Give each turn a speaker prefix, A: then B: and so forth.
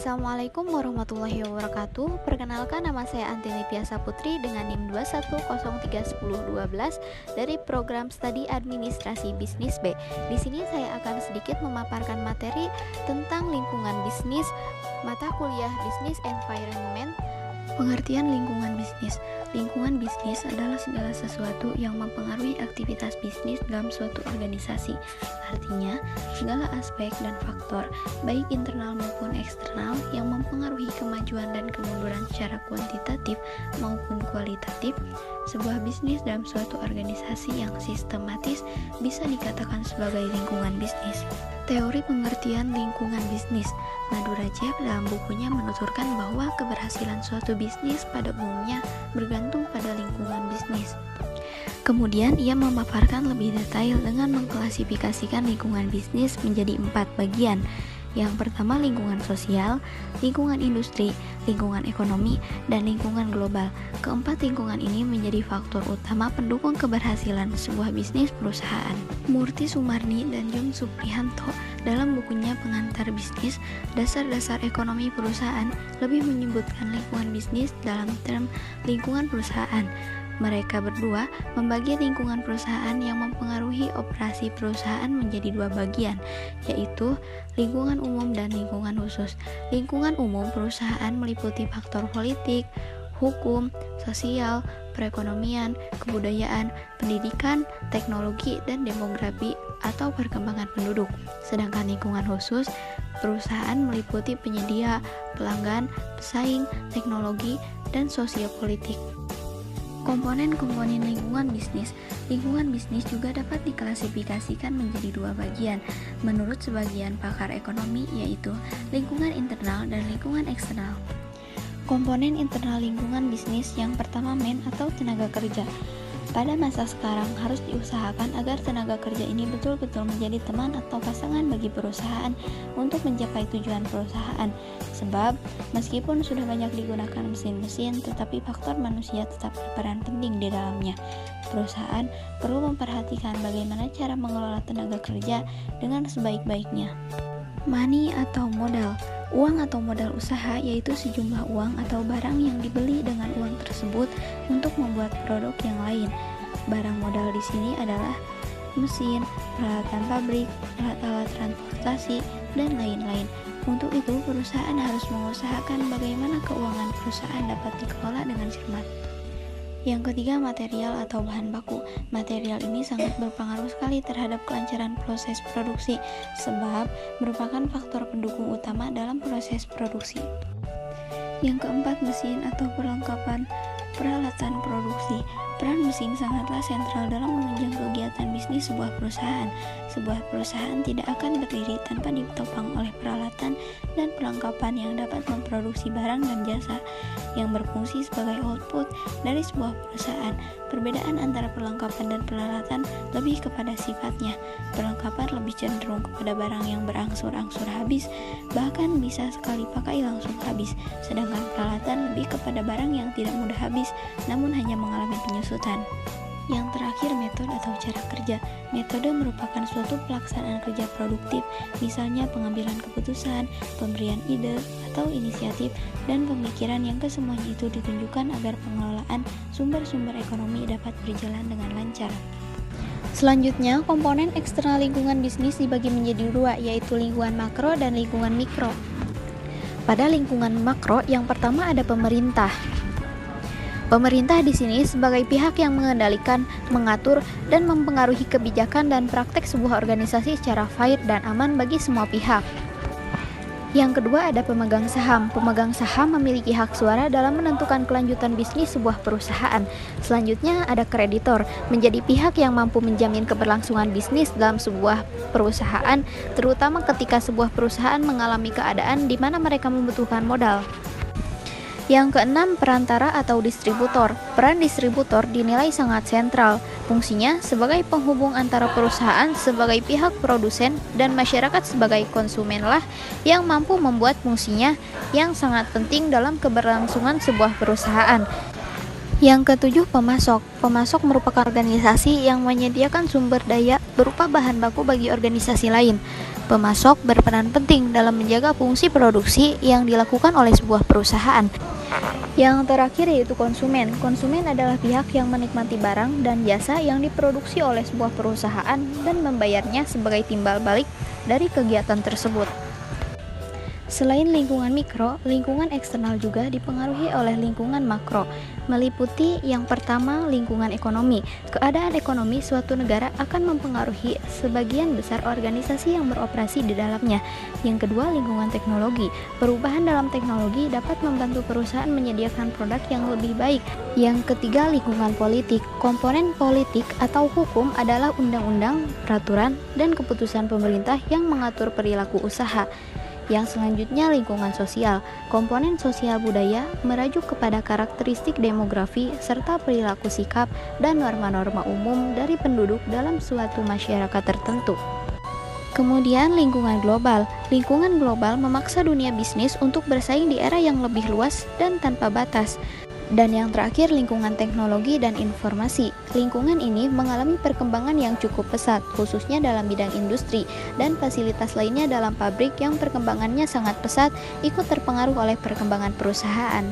A: Assalamualaikum warahmatullahi wabarakatuh. Perkenalkan, nama saya Antini Piasa Putri dengan NIM 210311012 dari program studi Administrasi Bisnis B. Di sini saya akan sedikit memaparkan materi tentang lingkungan bisnis, mata kuliah Business Environment. Pengertian lingkungan bisnis. Lingkungan bisnis adalah segala sesuatu yang mempengaruhi aktivitas bisnis dalam suatu organisasi. Artinya, segala aspek dan faktor, baik internal maupun eksternal, yang mempengaruhi kemajuan dan kemunduran secara kuantitatif maupun kualitatif sebuah bisnis dalam suatu organisasi yang sistematis bisa dikatakan sebagai lingkungan bisnis. Teori pengertian lingkungan bisnis. Madu Rajab dalam bukunya menuturkan bahwa keberhasilan suatu bisnis pada umumnya bergantung pada lingkungan bisnis. Kemudian ia memaparkan lebih detail dengan mengklasifikasikan lingkungan bisnis menjadi 4 bagian. Yang pertama, lingkungan sosial, lingkungan industri, lingkungan ekonomi, dan lingkungan global. Keempat lingkungan ini menjadi faktor utama pendukung keberhasilan sebuah bisnis perusahaan. Murti Sumarni dan Jung Suprihanto dalam bukunya Pengantar Bisnis, Dasar-dasar Ekonomi Perusahaan lebih menyebutkan lingkungan bisnis dalam term lingkungan perusahaan. Mereka berdua membagi lingkungan perusahaan yang mempengaruhi operasi perusahaan menjadi 2 bagian, yaitu lingkungan umum dan lingkungan khusus. Lingkungan umum perusahaan meliputi faktor politik, hukum, sosial, perekonomian, kebudayaan, pendidikan, teknologi, dan demografi atau perkembangan penduduk. Sedangkan lingkungan khusus perusahaan meliputi penyedia, pelanggan, pesaing, teknologi, dan sosiopolitik. Komponen-komponen lingkungan bisnis. Lingkungan bisnis juga dapat diklasifikasikan menjadi 2 bagian menurut sebagian pakar ekonomi, yaitu lingkungan internal dan lingkungan eksternal. Komponen internal lingkungan bisnis yang pertama atau tenaga kerja. Pada masa sekarang harus diusahakan agar tenaga kerja ini betul-betul menjadi teman atau pasangan bagi perusahaan untuk mencapai tujuan perusahaan. Sebab meskipun sudah banyak digunakan mesin-mesin, tetapi faktor manusia tetap berperan penting di dalamnya. Perusahaan perlu memperhatikan bagaimana cara mengelola tenaga kerja dengan sebaik-baiknya. Money atau modal. Uang atau modal usaha yaitu sejumlah uang atau barang yang dibeli dengan uang tersebut untuk membuat produk yang lain. Barang modal di sini adalah mesin, peralatan pabrik, alat-alat transportasi, dan lain-lain. Untuk itu, perusahaan harus mengusahakan bagaimana keuangan perusahaan dapat dikelola dengan cermat. Yang ketiga, material atau bahan baku. Material ini sangat berpengaruh sekali terhadap kelancaran proses produksi, sebab merupakan faktor pendukung utama dalam proses produksi. Yang keempat, mesin atau perlengkapan peralatan produksi. Peran mesin sangatlah sentral dalam menunjang kegiatan bisnis sebuah perusahaan. Sebuah perusahaan tidak akan berdiri tanpa ditopang oleh peralatan dan perlengkapan yang dapat memproduksi barang dan jasa yang berfungsi sebagai output dari sebuah perusahaan. Perbedaan antara perlengkapan dan peralatan lebih kepada sifatnya. Perlengkapan lebih cenderung kepada barang yang berangsur-angsur habis, bahkan bisa sekali pakai langsung habis. Sedangkan peralatan lebih kepada barang yang tidak mudah habis, namun hanya mengalami penyusutan. Yang terakhir, metode atau cara kerja. Metode merupakan suatu pelaksanaan kerja produktif, misalnya pengambilan keputusan, pemberian ide atau inisiatif, dan pemikiran yang kesemuanya itu ditunjukkan agar pengelolaan sumber-sumber ekonomi dapat berjalan dengan lancar. Selanjutnya, komponen eksternal lingkungan bisnis dibagi menjadi 2, yaitu lingkungan makro dan lingkungan mikro. Pada lingkungan makro, yang pertama ada pemerintah. Pemerintah di sini sebagai pihak yang mengendalikan, mengatur, dan mempengaruhi kebijakan dan praktek sebuah organisasi secara fair dan aman bagi semua pihak. Yang kedua ada pemegang saham. Pemegang saham memiliki hak suara dalam menentukan kelanjutan bisnis sebuah perusahaan. Selanjutnya ada kreditor, menjadi pihak yang mampu menjamin keberlangsungan bisnis dalam sebuah perusahaan, terutama ketika sebuah perusahaan mengalami keadaan di mana mereka membutuhkan modal. Yang keenam, perantara atau distributor. Peran distributor dinilai sangat sentral. Fungsinya sebagai penghubung antara perusahaan sebagai pihak produsen dan masyarakat sebagai konsumenlah yang mampu membuat fungsinya yang sangat penting dalam keberlangsungan sebuah perusahaan. Yang ketujuh, pemasok. Pemasok merupakan organisasi yang menyediakan sumber daya berupa bahan baku bagi organisasi lain. Pemasok berperan penting dalam menjaga fungsi produksi yang dilakukan oleh sebuah perusahaan. Yang terakhir yaitu konsumen. Konsumen adalah pihak yang menikmati barang dan jasa yang diproduksi oleh sebuah perusahaan dan membayarnya sebagai timbal balik dari kegiatan tersebut. Selain lingkungan mikro, lingkungan eksternal juga dipengaruhi oleh lingkungan makro, meliputi yang pertama lingkungan ekonomi. Keadaan ekonomi suatu negara akan mempengaruhi sebagian besar organisasi yang beroperasi di dalamnya. Yang kedua, lingkungan teknologi. Perubahan dalam teknologi dapat membantu perusahaan menyediakan produk yang lebih baik. Yang ketiga, lingkungan politik. Komponen politik atau hukum adalah undang-undang, peraturan, dan keputusan pemerintah yang mengatur perilaku usaha. Yang selanjutnya lingkungan sosial. Komponen sosial budaya merujuk kepada karakteristik demografi serta perilaku sikap dan norma-norma umum dari penduduk dalam suatu masyarakat tertentu. Kemudian lingkungan global. Lingkungan global memaksa dunia bisnis untuk bersaing di era yang lebih luas dan tanpa batas. Dan yang terakhir lingkungan teknologi dan informasi. Lingkungan ini mengalami perkembangan yang cukup pesat, khususnya dalam bidang industri, dan fasilitas lainnya dalam pabrik yang perkembangannya sangat pesat ikut terpengaruh oleh perkembangan perusahaan.